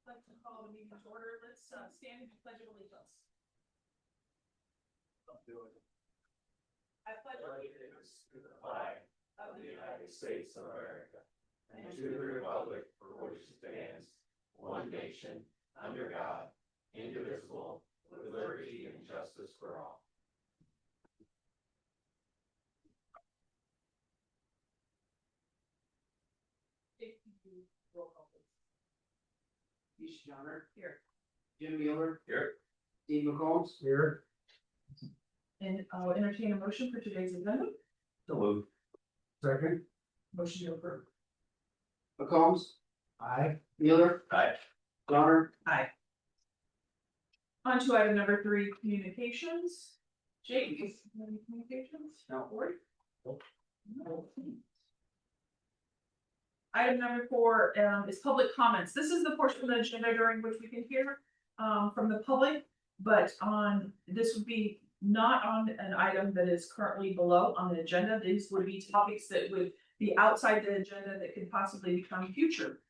like to call the meeting to order. Let's stand and do pledge of allegiance. Don't do it. I pledge Allegiance to the flag of the United States of America and to the republic for which it stands, one nation, under God, indivisible, with liberty and justice for all. Roll call, please. Keisha Johnner. Here. Jim Mueller. Here. Steve McCombs. Here. And I'll entertain a motion for today's agenda. So moved. Second. Motion to approve. McCombs. Aye. Mueller. Aye. Johnner. Aye. On to item number 3, communications. Jake, any communications? No. Lori? No. Item number 4 is public comments. This is the portion of the agenda during which we can hear from the public, but this would be not on an item that is currently below on the agenda. These would be topics that would be outside the agenda that could possibly become future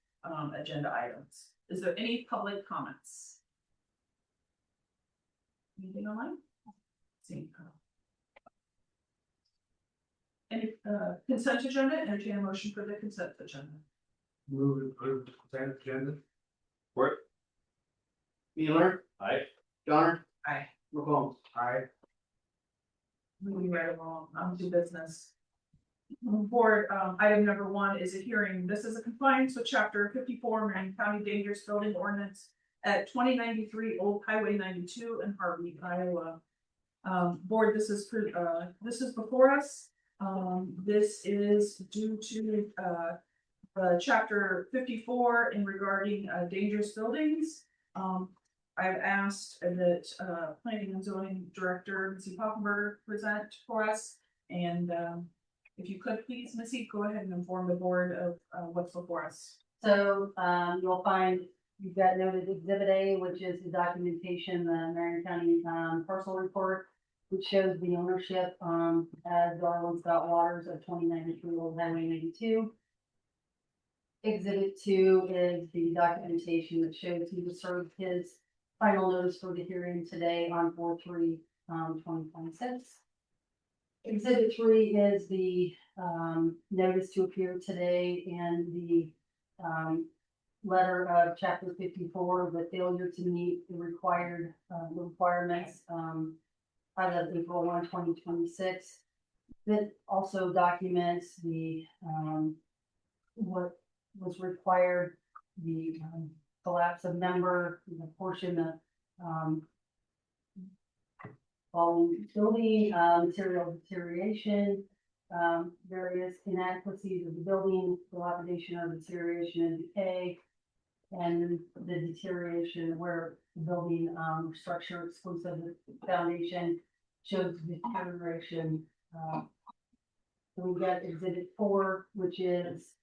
agenda items. Is there any public comments? Anything online? See. Any consent agenda? Entertain a motion for the consent agenda. Move to approve the consent agenda. Work. Mueller. Aye. Johnner. Aye. McCombs. Aye. Moving right along, to business. Board, item number 1 is a hearing. This is a compliance with chapter 54 Marion County Dangerous Building Ordinance at 2093 Old Highway 92 in Harvey, Iowa. Board, this is before us. This is due to chapter 54 in regarding dangerous buildings. I've asked that planning and zoning director Missy Poffenberger present for us, and if you could please, Missy, go ahead and inform the board of what's before us. So you'll find you've got noted Exhibit A, which is the documentation, the Marion County parcel report, which shows the ownership as Darwin Scott Waters of 2093 Old Highway 92. Exhibit 2 is the documentation that shows he was served his final notice for the hearing today on 4.14.2026. Exhibit 3 is the notice to appear today and the letter of chapter 54, the failure to meet the requirements as of April 1, 2026. That also documents the what was required, the collapse of member, the portion of following building, material deterioration, various inadequacies of the building, dilapidation or deterioration and decay, and the deterioration where the building structure exclusive of the foundation shows deterioration. So we got Exhibit 4, which is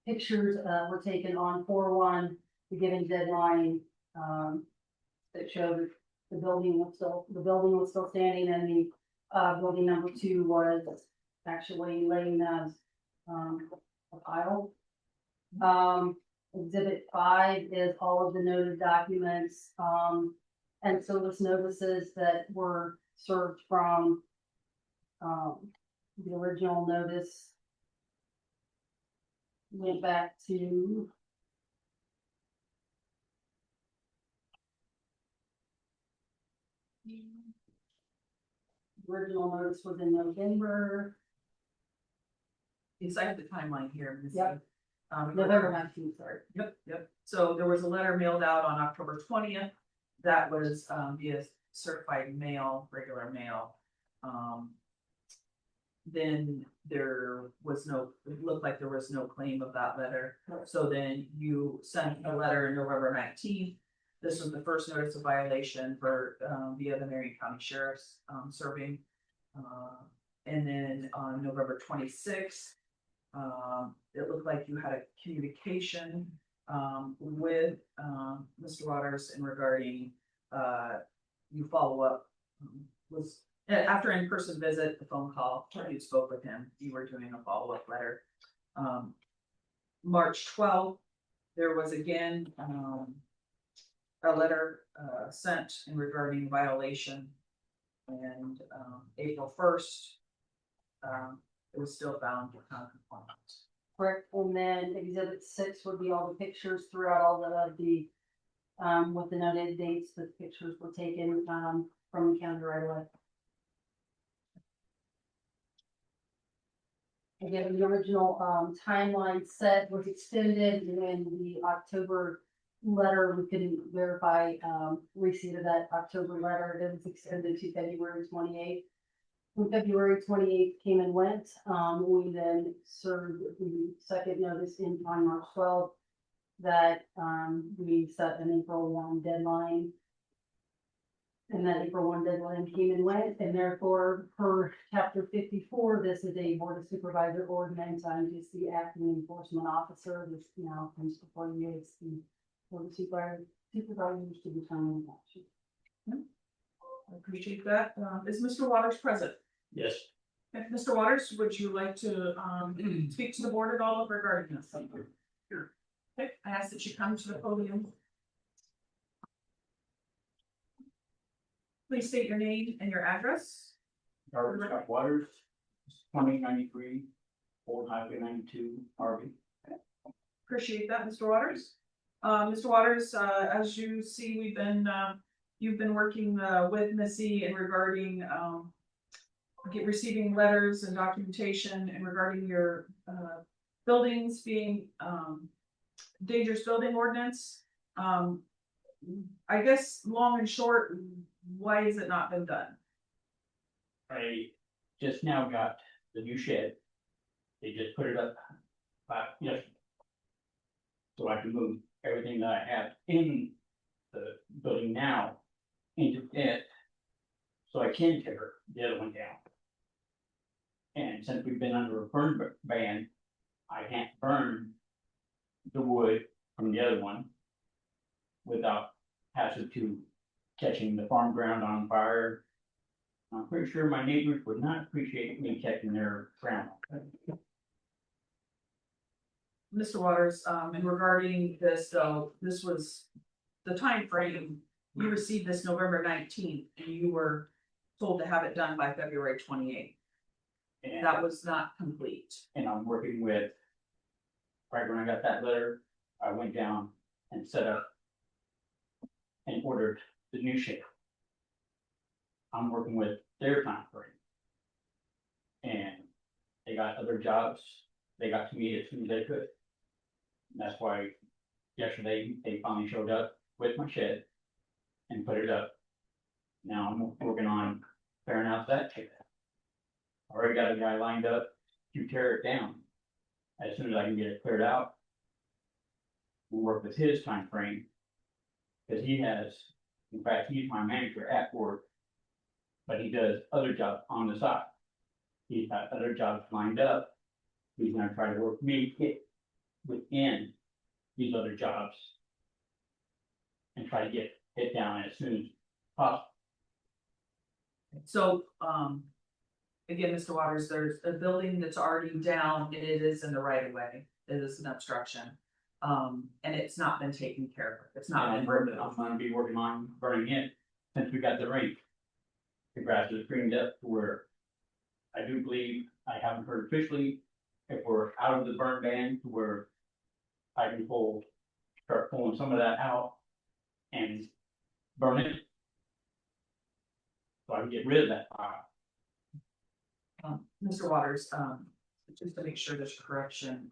pictures were taken on 4/1, the given deadline, that showed the building was still standing, and the building number 2 was actually laying as a pile. Exhibit 5 is all of the noted documents and service notices that were served from the original notice. Went back to the original notice was in November. Yes, I have the timeline here, Missy. Yep. November 19th, sorry. Yep. So there was a letter mailed out on October 20th. That was via certified mail, regular mail. Then there was it looked like there was no claim of that letter. So then you sent a letter on November 19th. This was the first notice of violation for via the Marion County Sheriff's serving. And then on November 26th, it looked like you had a communication with Mr. Waters in regarding you follow up was after in-person visit, the phone call, you spoke with him, you were doing a follow-up letter. March 12th, there was again, a letter, sent in regarding violation. And, April 1st, it was still found non-compliant. Correct, and then exhibit 6 would be all the pictures throughout all of the, with the noted dates that the pictures were taken, from the county right away. Again, the original, timeline set was extended, and then the October letter, we couldn't verify, receipt of that October letter, it was extended to February 28th. When February 28th came and went, we then served the second notice on March 12th that, we set an April 1 deadline. And that April 1 deadline came and went, and therefore, per chapter 54, this is a board of supervisor ordinance. I'm just the acting enforcement officer. This now comes before you as the board of supervisors to determine action. I appreciate that. Is Mr. Waters present? Yes. If Mr. Waters, would you like to, speak to the board at all regarding this? Sure. Okay, I ask that you come to the podium. Please state your name and your address. Robert Scott Waters, 2093, Old Highway 92, Harvey. Appreciate that, Mr. Waters. Mr. Waters, as you see, you've been working, with Missy in regarding, receiving letters and documentation and regarding your, buildings being, dangerous building ordinance. I guess long and short, why has it not been done? I just now got the new shed. They just put it up, yesterday. So I can move everything that I have in the building now into it. So I can tear the other one down. And since we've been under a burn ban, I can't burn the wood from the other one without hazard to catching the farm ground on fire. I'm pretty sure my neighbors would not appreciate me catching their ground. Mr. Waters, in regarding this, though, this was the time frame. You received this November 19th, and you were told to have it done by February 28th. And, That was not complete. and I'm working with, right when I got that letter, I went down and set up and ordered the new shed. I'm working with their time frame. And they got other jobs, they got to me as soon as they could. And that's why yesterday they finally showed up with my shed and put it up. Now I'm working on clearing out that shed. Already got a guy lined up to tear it down. As soon as I can get it cleared out, we'll work with his time frame. Because he has, in fact, he's my manager at work, but he does other jobs on the side. He's got other jobs lined up. He's gonna try to work me within these other jobs and try to get it down as soon as possible. So, again, Mr. Waters, there's a building that's already down, and it is in the right of way. It is an obstruction. And it's not been taken care of. It's not been removed. I'm gonna be working on burning it since we got the rain. The grass is greened up to where I do believe, I haven't heard officially, if we're out of the burn ban to where I can start pulling some of that out and burn it. So I can get rid of that pile. Mr. Waters, just to make sure there's correction,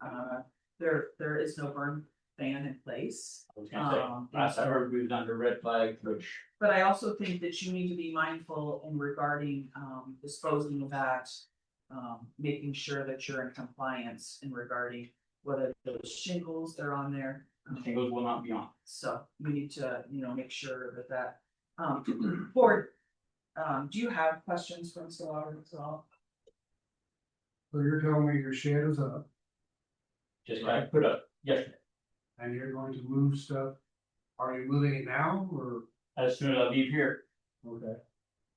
there is no burn ban in place. I was gonna say, last I heard we was under red flag, which, But I also think that you need to be mindful in regarding, disposing of that, making sure that you're in compliance in regarding whether those shingles that are on there. shingles will not be on. So you need to, make sure that, board, do you have questions for Mr. Waters at all? So you're telling me your shed is up Just got to put up yesterday. and you're going to move stuff? Are you moving it now or? As soon as I leave here, Okay.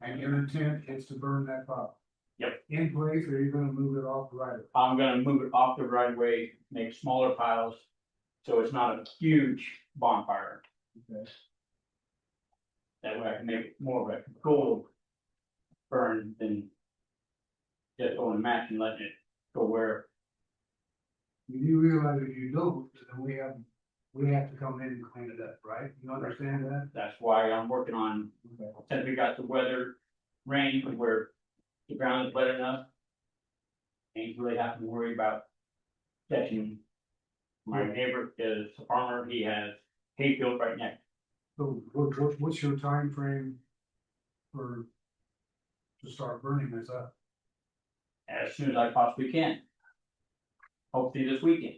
And your intent is to burn that pile? Yep. In place, or are you gonna move it off the right of way? I'm gonna move it off the right of way, make smaller piles So it's not a huge bonfire. Okay. That way I can make it more of a controlled burn than just going match and letting it go where. You realize if you don't, then we have to come in and clean it up, right? You understand that? That's why I'm working on, Okay. since we got the weather, rain, where the ground is wet enough. Ain't really have to worry about catching. My neighbor is a farmer, he has hay field right next. So what's your time frame for to start burning this up? As soon as I possibly can. Hopefully this weekend.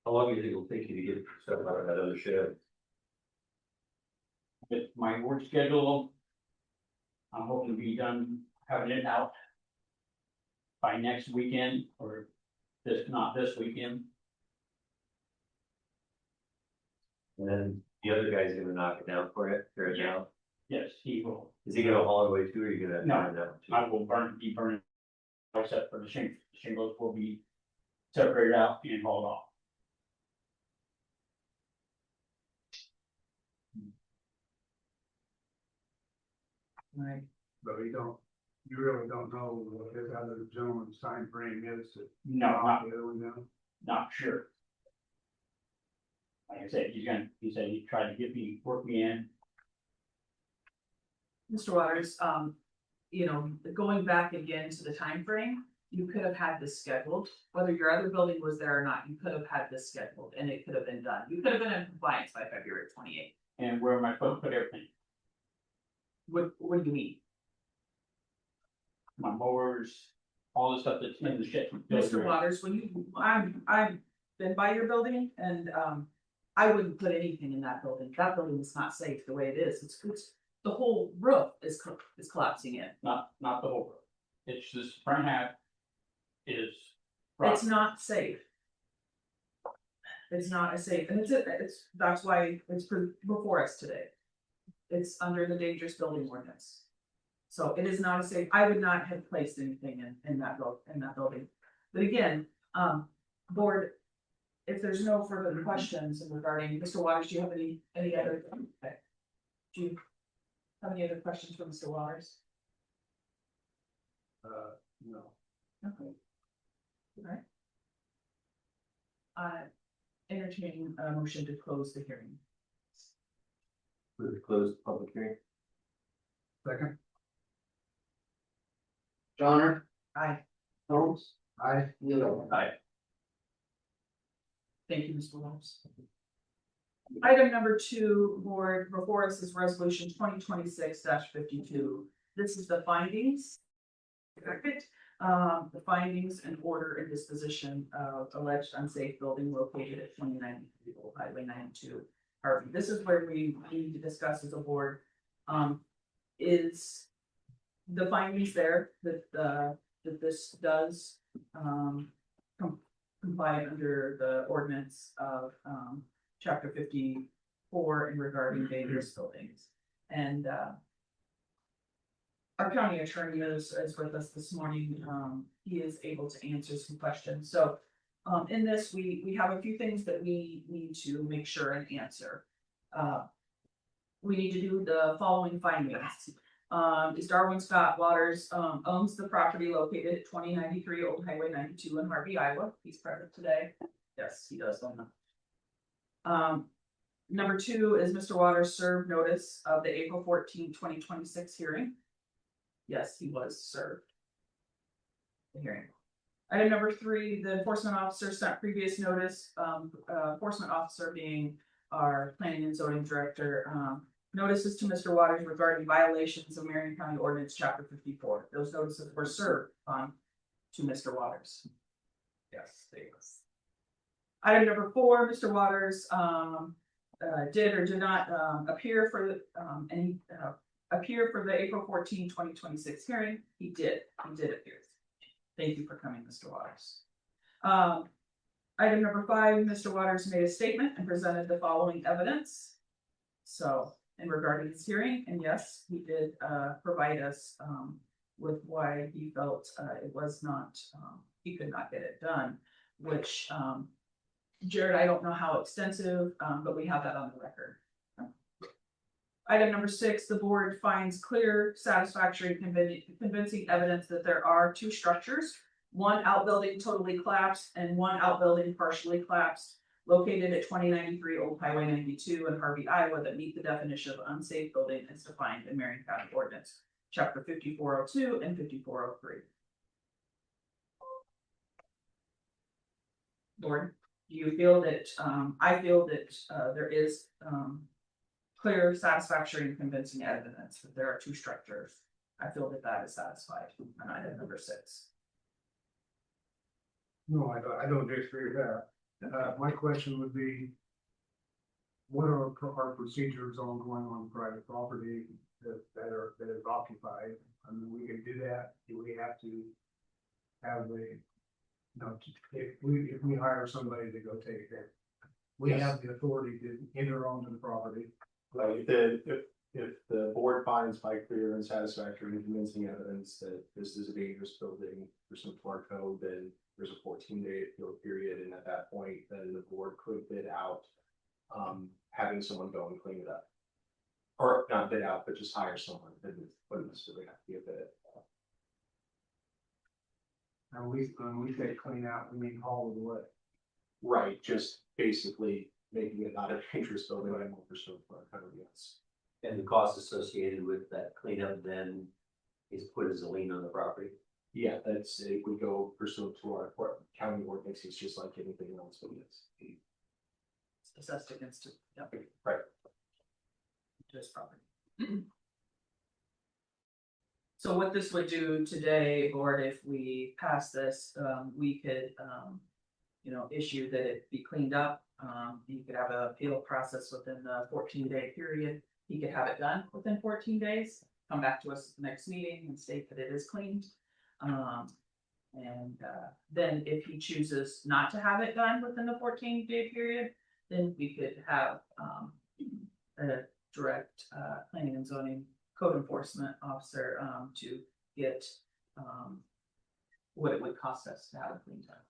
How long do you think it'll take you to get stuff out of that other shed? With my work schedule, I'm hoping to be done having it out by next weekend, or not this weekend. And then the other guy's gonna knock it down for you, tear it down. Yes, he will. Is he gonna haul it away too, or are you gonna No, burn it down too? I will be burning, except for the shingles will be separated out and hauled off. Right. But you really don't know what this other gentleman's time frame is to. No, the other one down? not sure. Like I said, he said he tried to work me in. Mr. Waters, you know, going back again to the time frame, you could have had this scheduled, whether your other building was there or not, you could have had this scheduled and it could have been done. You could have been in compliance by February 28th. And where am I supposed to put everything? What do you mean? My mowers, all the stuff that's in the shed. Mr. Waters, I've been by your building and, I wouldn't put anything in that building. That building is not safe the way it is. It's the whole roof is collapsing in. Not the whole roof. It's just front half is. It's not safe. It's not a safe, and that's why it's before us today. It's under the dangerous building ordinance. So it is not a safe, I would not have placed anything in that building. But again, board, if there's no further questions regarding, Mr. Waters, do you have any other? Okay. Do you have any other questions for Mr. Waters? No. Okay. All right. Entertaining a motion to close the hearing. Move to close the public hearing. Second, Johnner, Aye. Holmes, aye. Neil. Aye. Thank you, Mr. Williams. Item number 2, board, before us is resolution 2026-52. This is the findings. Packet, the findings and order and disposition of alleged unsafe building located at 2093 Old Highway 92. Harvey, this is where we need to discuss as a board, is the findings there that this does, comply under the ordinance of, chapter 54 in regarding dangerous buildings. And, our county attorney is with us this morning. He is able to answer some questions. So, in this, we have a few things that we need to make sure and answer. We need to do the following findings. Is Darwin Scott Waters, owns the property located at 2093 Old Highway 92 in Harvey, Iowa. He's present today. Yes, he does own that. Number 2 is Mr. Waters served notice of the April 14, 2026 hearing. Yes, he was served. The hearing. Item number 3, the enforcement officer sent previous notice, enforcement officer being our planning and zoning director, notices to Mr. Waters regarding violations of Marion County Ordinance Chapter 54. Those notices were served to Mr. Waters. Yes, there you go. Item number 4, Mr. Waters did or did not appear for the appear for the April 14, 2026 hearing. He did appear. Thank you for coming, Mr. Waters. Item number 5, Mr. Waters made a statement and presented the following evidence. So, in regard to this hearing, and yes, he did provide us with why he felt, it was not, he could not get it done, which, Jared, I don't know how extensive, but we have that on the record. Item number 6, the board finds clear, satisfactory, convincing evidence that there are 2 structures, one outbuilding totally collapsed and one outbuilding partially collapsed, located at 2093 Old Highway 92 in Harvey, Iowa, that meet the definition of unsafe building as defined in Marion County Ordinance, Chapter 5402 and 5403. Board, do you feel that, I feel that, there is, clear, satisfactory, and convincing evidence that there are 2 structures. I feel that that is satisfied on item number 6. No, I don't disagree with that. My question would be, what are our procedures on going on private property that is occupied? I mean, we can do that. Do we have to have if we hire somebody to go take it, we have the authority to enter onto the property. Right, if the board finds by clear and satisfactory and convincing evidence that this is a dangerous building pursuant to our code, then there's a 14-day appeal period, and at that point, then the board could bid out having someone go and clean it up. Or not bid out, but just hire someone, and wouldn't necessarily have to be a bid. And when we say clean out, we mean haul it away. Right, just basically making it not a dangerous building anymore pursuant to our code, yes. And the cost associated with that cleanup then is put as a lien on the property. Yeah, that's, it would go pursuant to our county ordinance, it's just like anything else, but yes. It's assessed against it, yep, Right. to his property. So what this would do today, board, if we pass this, we could, issue that it be cleaned up. You could have an appeal process within the 14-day period. He could have it done within 14 days, come back to us at the next meeting and state that it is cleaned. Then if he chooses not to have it done within the 14-day period, then we could have a direct planning and zoning code enforcement officer to get what it would cost us to have it cleaned up.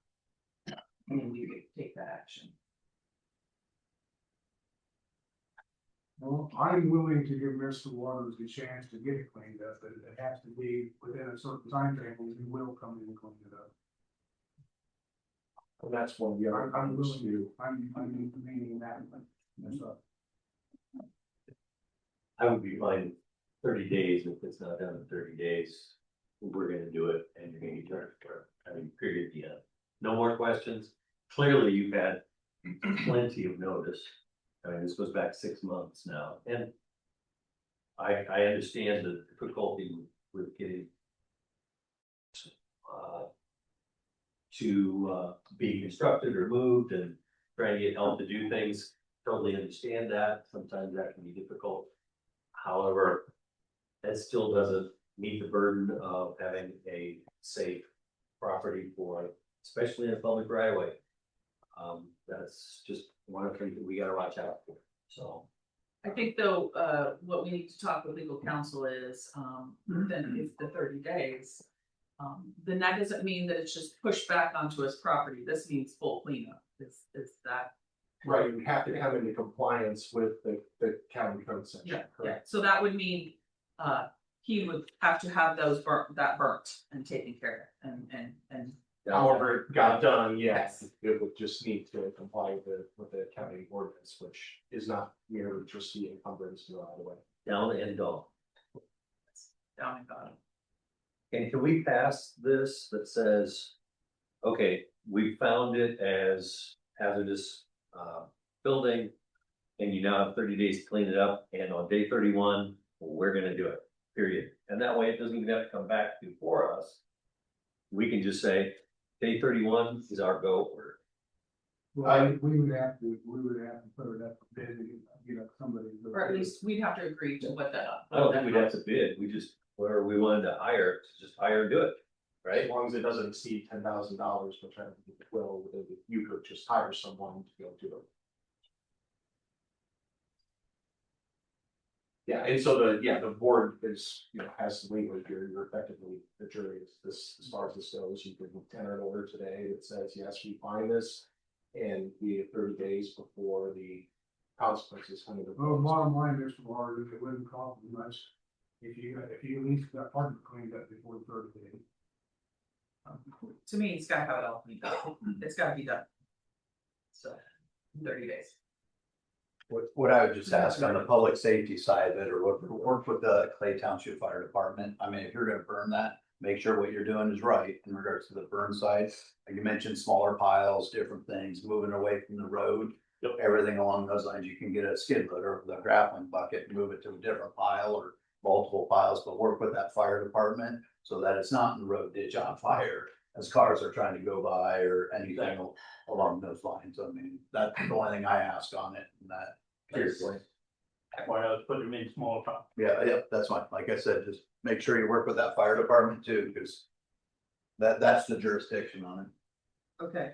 And we could take that action. Well, I'm willing to give Mr. Waters the chance to get it cleaned up, but it has to be within a certain time frame, and we will come in and clean it up. And that's one of the other I'm things willing to. I'm meaning that, that's up. I would be fine 30 days if it's not done in 30 days. We're gonna do it and you're gonna get charged for it. I mean, period, the end. No more questions. Clearly, you've had plenty of notice. I mean, this goes back 6 months now, and I understand the difficulty with getting to be constructed or moved and trying to get help to do things. Totally understand that. Sometimes that can be difficult. However, that still doesn't meet the burden of having a safe property for, especially in a public right of way. That's just one of the things that we gotta watch out for, so. I think though, what we need to talk with legal counsel is, then if the 30 days, then that doesn't mean that it's just pushed back onto his property. This means full cleanup. Is that? Right, you have to come into compliance with the county code section. Yeah, Correct. so that would mean, he would have to have those burnt and taken care of and. However, it got done, Yes. yes, it would just need to comply with the county ordinance, which is not merely just the encumbrance to the right of way. Down and gone. Down and bottom. And can we pass this that says, okay, we found it as hazardous building, and you now have 30 days to clean it up, and on day 31, we're gonna do it, period. And that way it doesn't even have to come back before us. We can just say, day 31 is our go order. Well, we would have to put it up for bid, somebody. Or at least we'd have to agree to what that. I don't think we'd have to bid, we just, where we wanted to hire, to just hire and do it, As right? long as it doesn't exceed $10,000, which I don't think it will, you could just hire someone to go do it. Yeah, and so the board is, has the language here, you're effectively the jury, as far as this goes, you can enter an order today that says, yes, we find this. And we have 30 days before the consequences come into. Well, bottom line, Mr. Ward, is it wouldn't cost you much if you at least got part of it cleaned up before the 30 days. To me, it's gotta have it all cleaned up, it's gotta be done. So, in 30 days. What I would just ask on the public safety side of it, or work with the Clay Township Fire Department, I mean, if you're gonna burn that, make sure what you're doing is right in regards to the burn sites. Like you mentioned, smaller piles, different things, moving away from the road. Yep. Everything along those lines, you can get a skid loader or the grappling bucket, move it to a different pile or multiple piles, but work with that fire department so that it's not in the road ditch on fire as cars are trying to go by or anything along those lines. I mean, that's the only thing I ask on it, and that seriously. Why I was putting them in small top. Yeah, that's fine. Like I said, just make sure you work with that fire department too, because that's the jurisdiction on it. Okay,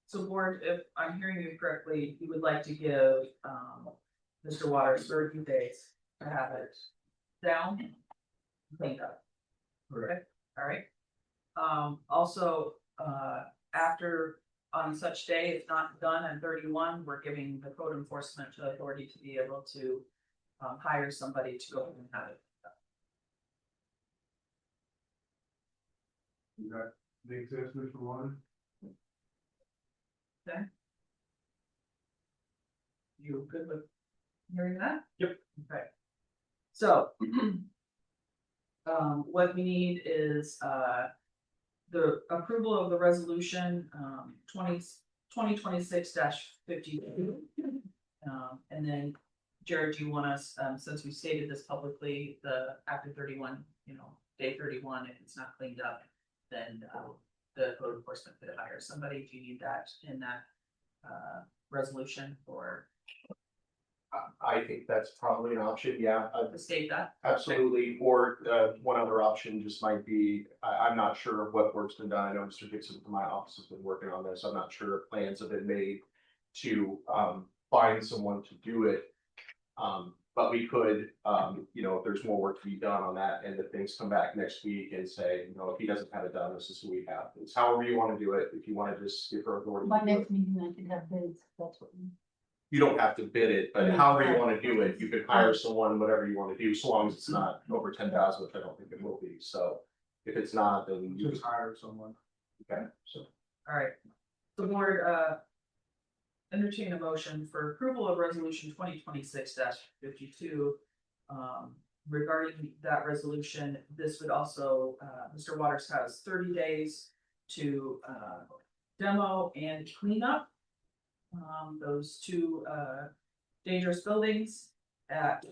so board, if I'm hearing you correctly, you would like to give, Mr. Waters 30 days to have it down, cleaned up. Okay, all right. Also, after, on such day, if not done on 31, we're giving the code enforcement authority to be able to hire somebody to go and have it. That makes sense, Mr. Ward? You good with hearing that? Yep. Okay. So. What we need is, the approval of the resolution, 2026 52. And then, Jared, do you want us, since we stated this publicly, after 31, day 31, if it's not cleaned up, then, the code enforcement could hire somebody. Do you need that in that, resolution or I think that's probably an option, yeah, to state that? absolutely, or one other option just might be, I'm not sure what work's been done, I know Mr. Dixon from my office has been working on this, I'm not sure if plans have been made to find someone to do it. But we could, if there's more work to be done on that, and if things come back next week and say, if he doesn't have it done, this is who we have. It's however you want to do it, if you want to just give her authority. By to do it. next meeting, I can have bids, that's what. You don't have to bid it, but however you want to do it, you could hire someone, whatever you want to do, so long as it's not over 10,000, which I don't think it will be, so. If it's not, then you Just hire someone. okay, so. All right, the board, entertain a motion for approval of resolution 2026 52. Regarding that resolution, this would also, Mr. Waters has 30 days to, demo and clean up. Those two, dangerous buildings at,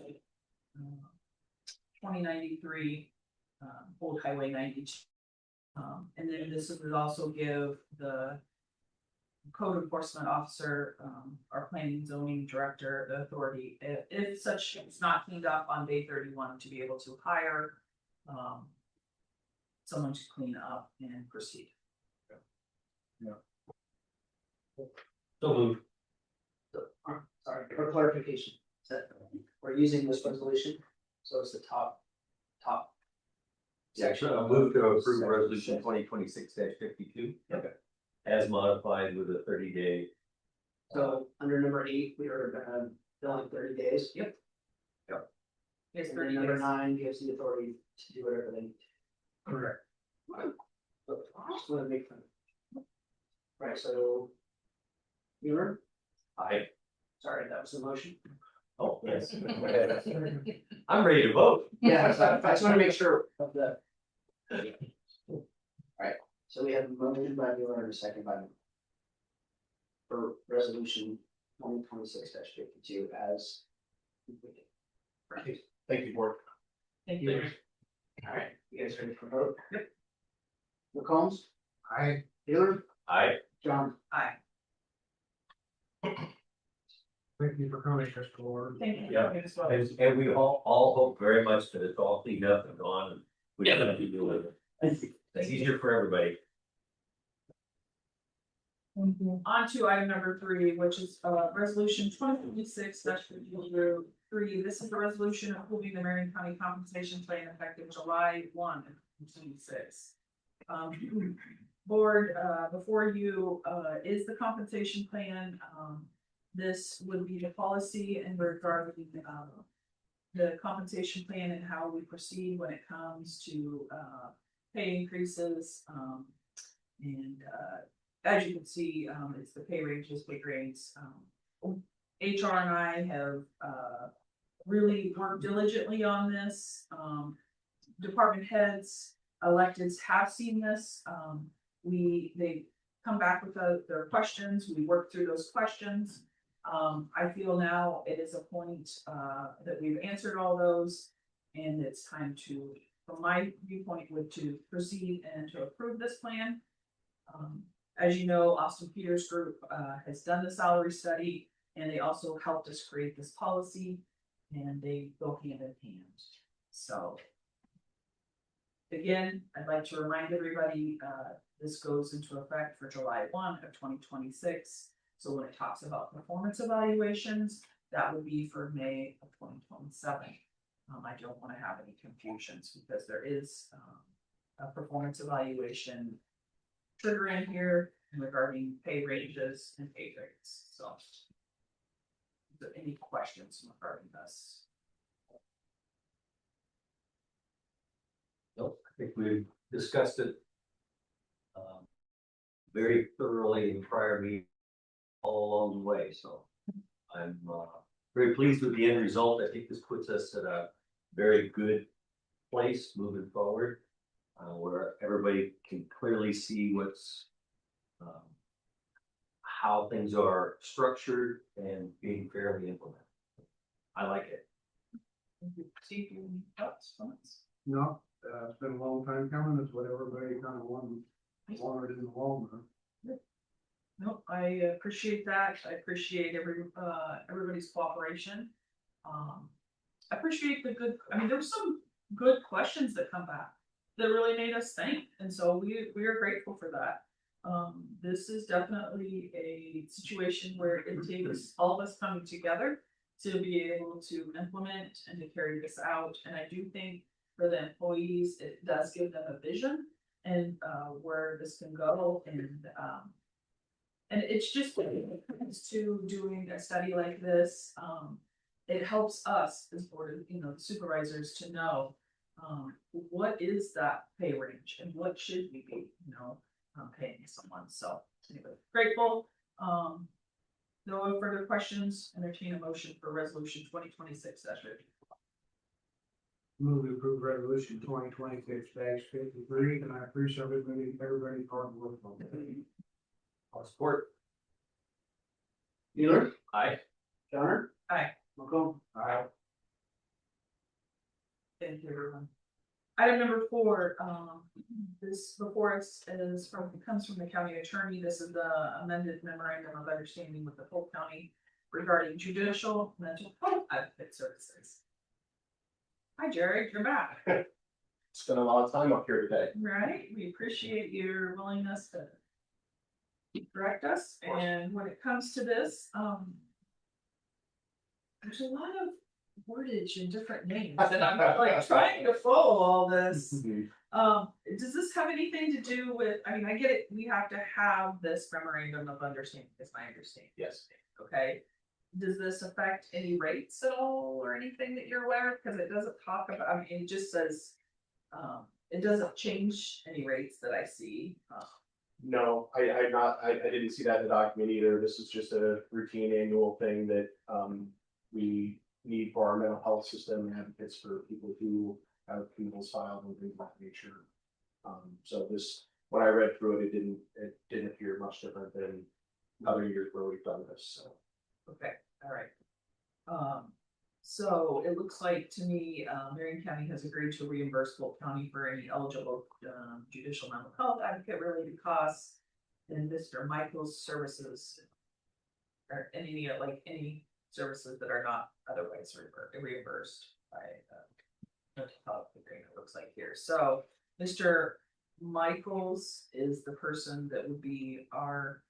2093, Old Highway 92. And then this would also give the code enforcement officer, our planning and zoning director, the authority, if such is not cleaned up on day 31, to be able to hire someone to clean up and proceed. So moved. Sorry, for clarification, that we're using this resolution, so it's the top. Section, I'll move to approve resolution 2026-52. Okay. As modified with a 30-day. So under number 8, we are gonna bill in 30 days. Yep. Yes, And 30 then number days. 9 gives the authority to do whatever they need. Correct. So, just wanna make fun. Right, so. Mueller, sorry, that was the motion. Oh, yes. I'm ready to vote. Yeah, so I just wanna make sure of the. Alright, so we have a motion by Mueller and a second by me. For resolution 2026-52 as. completed. Thank you, board. Thank you. Alright, you guys ready for vote? Yep. McCombs, I, Mueller, I, John, Aye. thank you for coming, Mr. Ward. Thank you. Yeah. Okay, as well. and we all hope very much that it's all cleaned up and gone, and we don't have to deal with it. It's easier for everybody. On to item number 3, which is resolution 2026-52, 3, this is a resolution approving the Marion County compensation plan effective July 1, 2026. Board, before you, is the compensation plan. This would be the policy in regard to the compensation plan and how we proceed when it comes to pay increases. And as you can see, it's the pay ranges, pay grades. HR and I have really worked diligently on this. Department heads, electeds have seen this. They come back with their questions. We work through those questions. I feel now it is a point that we've answered all those, and it's time to, from my viewpoint, to proceed and to approve this plan. As you know, Austin Peters Group has done the salary study, and they also helped us create this policy, and they go hand in hand. So again, I'd like to remind everybody, this goes into effect for July 1 of 2026. So when it talks about performance evaluations, that would be for May of 2027. I don't want to have any confusions because there is a performance evaluation trigger in here regarding pay ranges and pay grades. So, is there any questions regarding this? Nope, I think we discussed it very thoroughly in prior meetings all along the way, so I'm very pleased with the end result. I think this puts us at a very good place moving forward, where everybody can clearly see what's how things are structured and being fairly implemented. I like it. Steve, you have any thoughts, comments? No, it's been a long time coming. It's what everybody kind of wanted in the long run. No, I appreciate that. I appreciate everybody's cooperation. I appreciate the good, I mean, there were some good questions that come back that really made us think. And so we are grateful for that. This is definitely a situation where it takes all of us coming together to be able to implement and to carry this out. And I do think for the employees, it does give them a vision and where this can go. And it's just when it comes to doing a study like this, it helps us as board, the supervisors to know what is that pay range and what should we be, paying someone. So anyway, grateful. No further questions. Entertain a motion for resolution 2026. Move to approve resolution 2026-53, and I appreciate everybody's hard work on it. I'll support. Mueller, Aye. Johnner. Aye. McComb. Aye. Thank you, everyone. Item number 4, this before us comes from the county attorney. This is the amended memorandum of understanding with the Polk County regarding judicial mental health advocate services. Hi, Jerry, you're back. Spent a lot of time up here today. Right, we appreciate your willingness to direct us. And when it comes to this, there's a lot of wordage and different names, and I'm like trying to follow all this. Does this have anything to do with? I mean, I get it. We have to have this memorandum of understanding. Is my understanding? Yes. Okay. Does this affect any rates at all or anything that you're aware of? Because it doesn't talk about. I mean, it just says it doesn't change any rates that I see. No, I didn't see that in the document either. This is just a routine annual thing that we need for our mental health system and advocates for people who have appeals filed and things of that nature. So this, when I read through it, it didn't appear much different than other years where we've done this. So. Okay, all right. So it looks like to me, Marion County has agreed to reimburse Polk County for any eligible judicial mental health advocate related costs. And Mr. Michael's services, or any services that are not otherwise reimbursed by mental health agreement, it looks like here. So Mr. Michaels is the person that would be our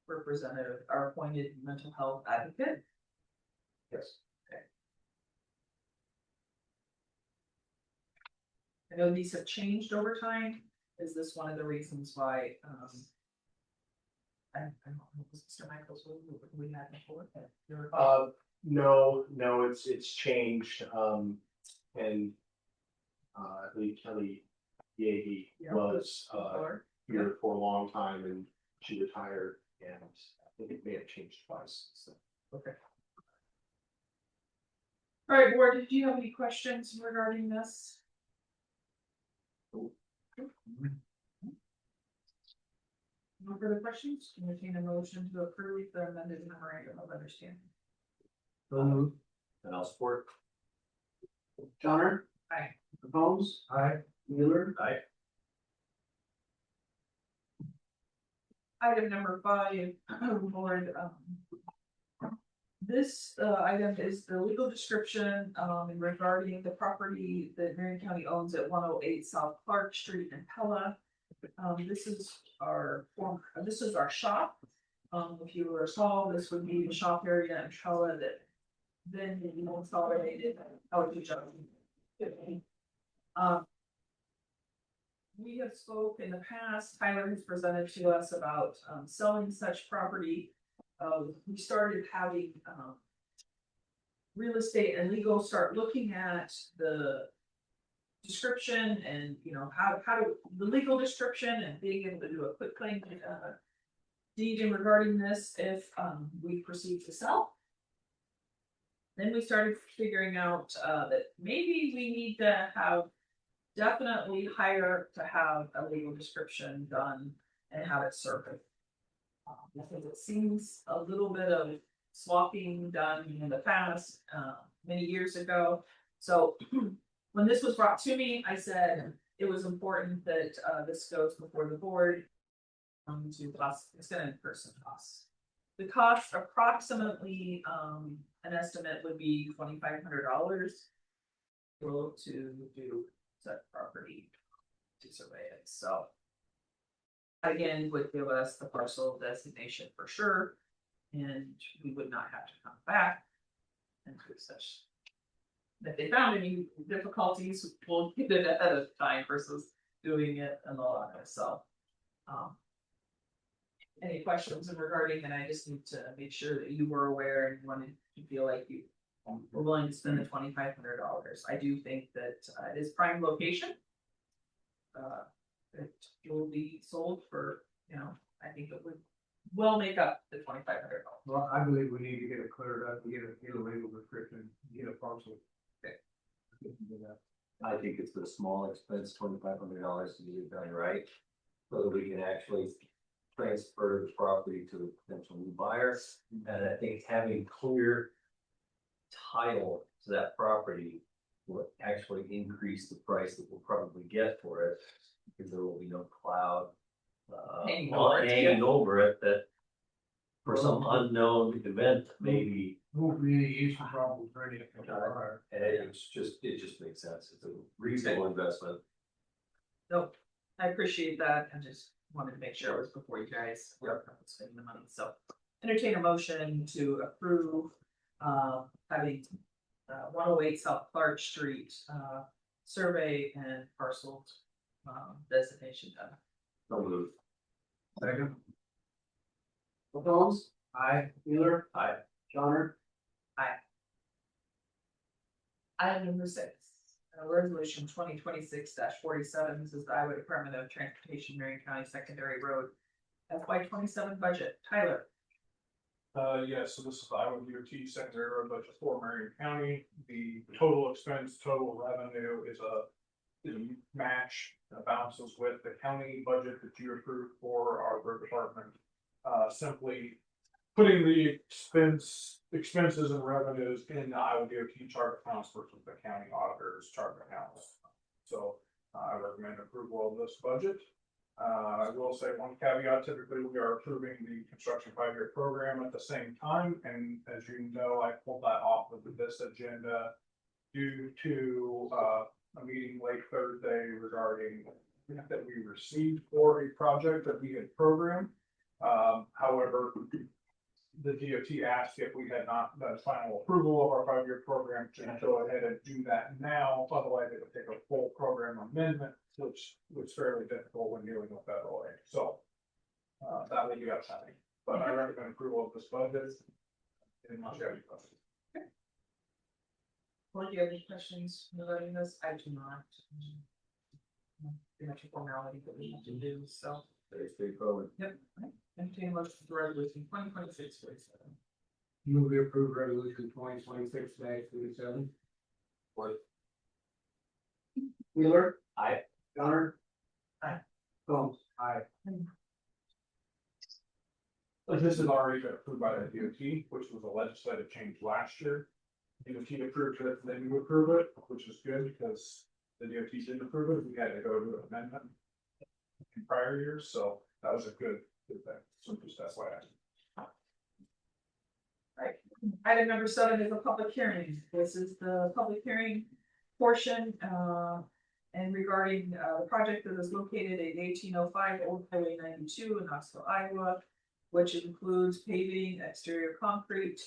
representative, our appointed mental health advocate. Yes. Okay. I know these have changed over time. Is this one of the reasons why, I don't know, was Mr. Michaels, what we had before? No, it's changed, and. I believe Kelly Yeagy Yeah. was, Before? here for a long time and she retired and I think it may have changed twice, so. Okay. All right, board, did you have any questions regarding this? No further questions? Entertain a motion to approve the amended memorandum of understanding. So And I'll support. Johnner. Aye. Holmes. Aye. Mueller. Aye. Item number 5, board, this, item is the legal description, regarding the property that Marion County owns at 108 South Clark Street in Pella. This is our shop. If you recall, this would be the shop area in Pella that then we consolidated out to John. We have spoke in the past, Tyler has presented to us about selling such property. We started having real estate and legal start looking at the description and, you know, how to, the legal description and being able to do a quick claim deed in regarding this if we proceed to sell. Then we started figuring out that maybe we need to have definitely hire to have a legal description done and have it surfaced. Because it seems a little bit of swapping done in the past, many years ago. So when this was brought to me, I said it was important that this goes before the board. To cost, it's gonna incur some costs. The cost approximately, an estimate would be $2,500 to do such property to survey it, so. Again, would give us the parcel designation for sure, and we would not have to come back and do such. If they found any difficulties, we'll get it ahead of time versus doing it in the long run, so. Any questions regarding, and I just need to make sure that you were aware and wanted to feel like you were willing to spend the $2,500. I do think that it is prime location. It will be sold for, you know, I think it would well make up the $2,500. Well, I believe we need to get it cleared up, get a legal description, get a parcel. Okay. I think it's a small expense, $2,500 to get it done right. So that we can actually transfer the property to a potential new buyer. And I think having clear title to that property will actually increase the price that we'll probably get for it. Because there will be no cloud Hanging over it that for some unknown event, maybe. Won't be any issue problems for any. And it just makes sense. It's a reasonable investment. Nope, I appreciate that, I just wanted to make sure it was before you guys were spending the money, so. Entertain a motion to approve, having 108 South Clark Street, survey and parcel, designation done. No move. Second. Holmes. Aye. Mueller. Aye. Johnner. Item number 6, resolution 2026-47, this is the Iowa Department of Transportation, Marion County Secondary Road FY27 budget. Tyler. Yes, so this is the Iowa DOT secondary road budget for Marion County. The total expense, total revenue is a match that balances with the county budget that you approved for our road department. Simply putting the expenses and revenues in the Iowa DOT chart accounts versus the county auditor's chart accounts. So I recommend approval of this budget. I will say one caveat, typically we are approving the construction 5-year program at the same time. And as you know, I pulled that off of this agenda due to a meeting late Thursday regarding that we received for a project that we had programmed. However, the DOT asked if we had not done final approval of our 5-year program to go ahead and do that now, otherwise it would take a full program amendment, which was fairly difficult when dealing with federal aid, so. That will be upcoming, but I recommend approval of this budget. Unless you have any questions. Well, do you have any questions regarding this? I do not. Pretty much a formality that we have to do, so. Very straightforward. Yep. Entertain a motion for resolution 2026-47. Move to approve resolution 2026-37. Wheeler. Aye. Johnner. Aye. Combs. Aye. This has already been approved by the DOT, which was a legislative change last year. DOT approved it, then you approve it, which is good because the DOT didn't approve it, we had to go to an amendment in prior years, so that was a good thing, so just that's why Item number 7 is a public hearing. This is the public hearing portion, and regarding, the project that is located at 1805 Old Highway 92 in Knoxville, Iowa, which includes paving, exterior concrete,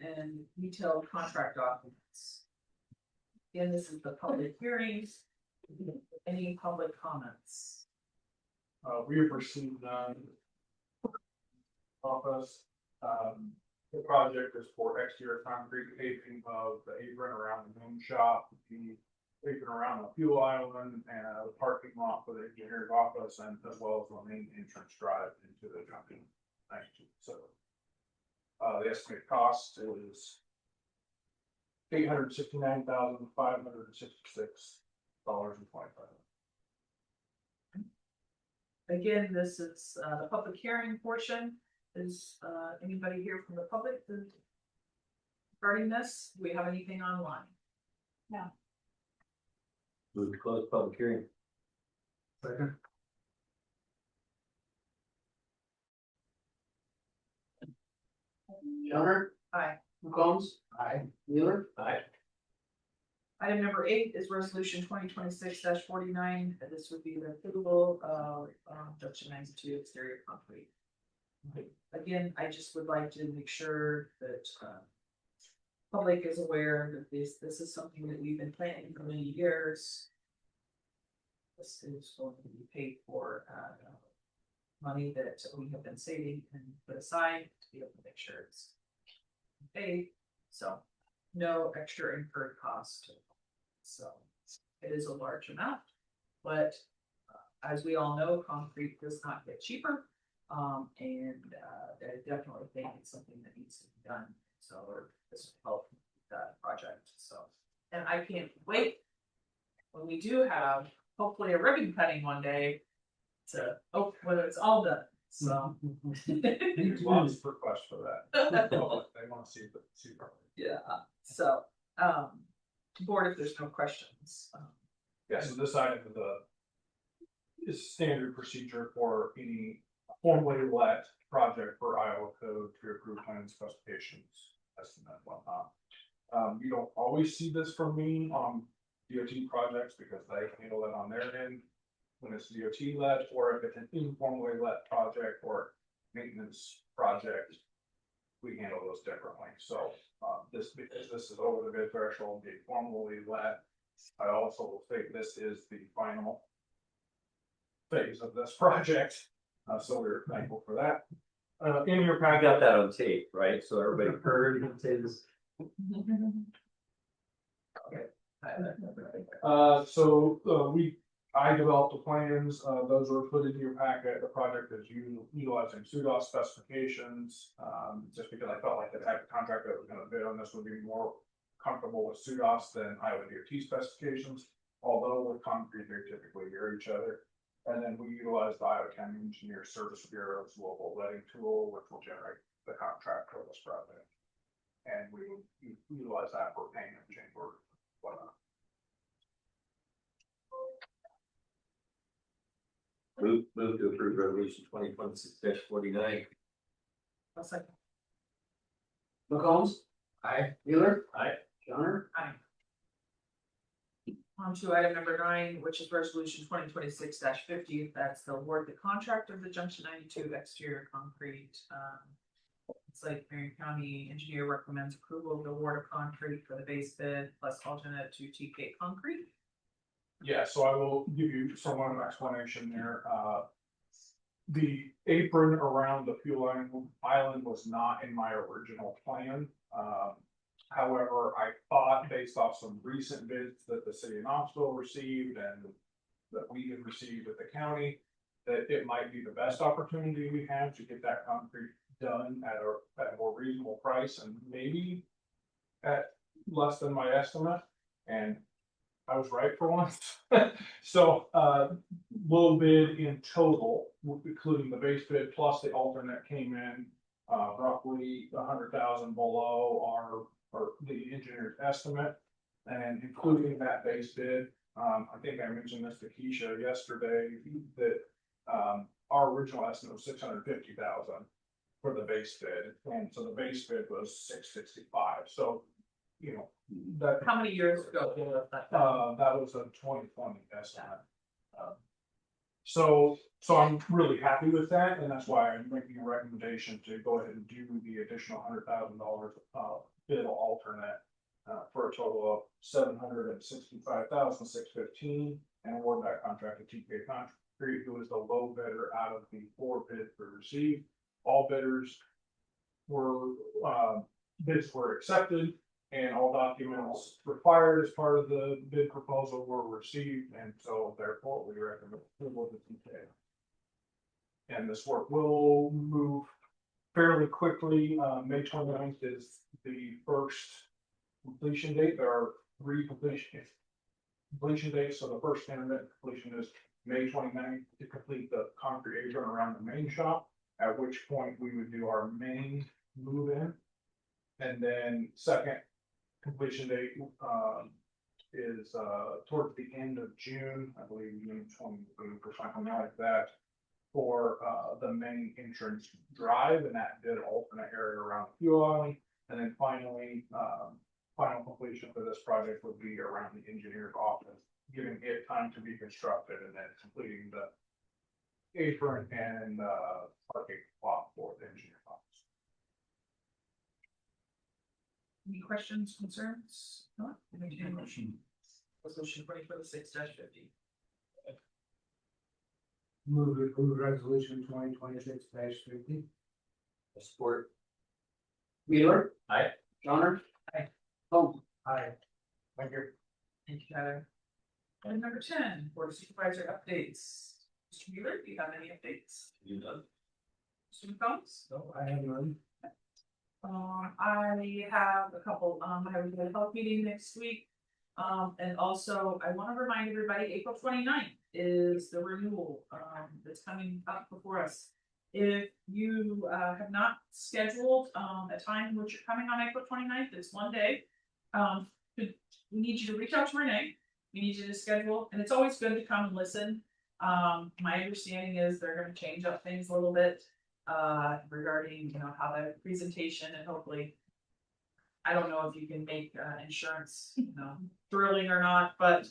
and detailed contract documents. Again, this is the public hearings. Any public comments? we have received office. The project is for exterior concrete paving of the apron around the moon shop, the apron around the fuel island, and the parking lot for the engineer's office, and as well as the main entrance drive into the junction. So, the estimated cost is $869,566.25. Again, this is, the public hearing portion. Is, anybody here from the public regarding this? Do we have anything online? Move to close public hearing. Second. Johnner. Aye. Combs. Aye. Wheeler. Aye. Item number 8 is resolution 2026-49. This would be the approval of, junction 92 exterior concrete. Again, I just would like to make sure that, public is aware that this is something that we've been planning for many years. This is going to be paid for, money that we have been saving and put aside to be able to make sure it's paid. So no extra incurred cost. So it is a large amount, but as we all know, concrete does not get cheaper. I definitely think it's something that needs to be done. So this will help that project. So, and I can't wait when we do have hopefully a ribbon cutting one day to, when it's all done. So. There's lots of requests for that. They want to see the Yeah, so, board, if there's no questions. Yeah, so this item is standard procedure for any formally let project for Iowa code to approve plan specifications, estimate, whatnot. You don't always see this from me on DOT projects because they handle it on their end when it's DOT led, or if it's an informally let project or maintenance project, we handle those differently. So because this is over the bid threshold, being formally let, I also will state this is the final phase of this project. So we're thankful for that. In your I packet, got that on tape, right? So everybody heard him say this. I developed the plans, those were put in your packet. The project is utilizing SUDOS specifications, just because I felt like the type of contract that was gonna bid on this would be more comfortable with SUDOS than Iowa DOT specifications. Although with concrete, they typically mirror each other. And then we utilize the Iowa County Engineer Service Bureau's local letting tool, which will generate the contract for this project. And we utilize that for payment change or whatnot. Move to approve resolution 2026-49. A second. McCombs. Aye. Wheeler. Aye. Johnner. On to item number 9, which is resolution 2026-50, that's the award the contract of the Junction 92 exterior concrete. It's like Marion County engineer recommends approval of the award of concrete for the base bid plus alternate to TK concrete. Yeah, so I will give you somewhat of an explanation there. The apron around the fuel island was not in my original plan. However, I thought based off some recent bids that the city of Knoxville received and that we had received at the county, that it might be the best opportunity we have to get that concrete done at a more reasonable price and maybe at less than my estimate. And I was right for once. So, low bid in total, including the base bid plus the alternate, came in roughly 100,000 below or the engineer's estimate. And including that base bid, I think I mentioned this to Keisha yesterday, that our original estimate was 650,000 for the base bid, and so the base bid was 665. So, you know, that How many years ago was that? that was a 2020 estimate. So I'm really happy with that, and that's why I'm making a recommendation to go ahead and do the additional $100,000 bid alternate for a total of $765,615, and award that contract to TK Concrete, who is the low bidder out of the 4 bids we received. All bidders were bids were accepted, and all documents required as part of the bid proposal were received, and so therefore we recommend approval of the TK. And this work will move fairly quickly. May 29th is the first completion date. There are 3 completion dates, so the first internet completion is May 29th to complete the concrete apron around the main shop, at which point we would do our main move in. And then second completion date is towards the end of June, I believe, June 20th or something like that, for the main entrance drive and that bid alternate area around the fuel island. And then finally, final completion for this project would be around the engineer's office, giving it time to be constructed and then completing the apron and parking lot for the engineer's office. Any questions, concerns? No? Entertain a motion. Resolution 2026-50. Move to approve resolution 2026-50. Support. Wheeler. Aye. Johnner. Aye. Holmes. Aye. Thank you. Thank you, Heather. Item number 10, Board of Supervisor updates. Mr. Wheeler, do you have any updates? You done? Mr. McCombs? No, I have none. I have a couple, I have a health meeting next week. And also I want to remind everybody, April 29th is the renewal, that's coming up before us. If you, have not scheduled, a time in which you're coming on April 29th, it's one day. We need you to reach out to Renee. We need you to schedule, and it's always good to come and listen. My understanding is they're gonna change up things a little bit, regarding, how the presentation and hopefully, I don't know if you can make, insurance, thrilling or not, but,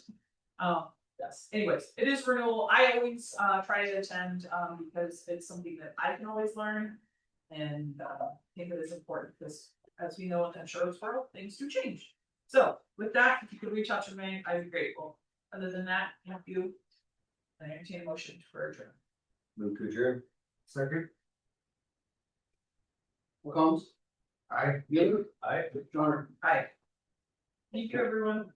yes, anyways, it is renewal. I always, try to attend, because it's something that I can always learn. And, I think it is important because as we know in the insurance world, things do change. So with that, if you could reach out to me, I'd be grateful. Other than that, thank you. I entertain a motion for adjournment. Move to adjourn. Second. McCombs. Aye. Wheeler. Aye. Johnner. Aye. Thank you, everyone.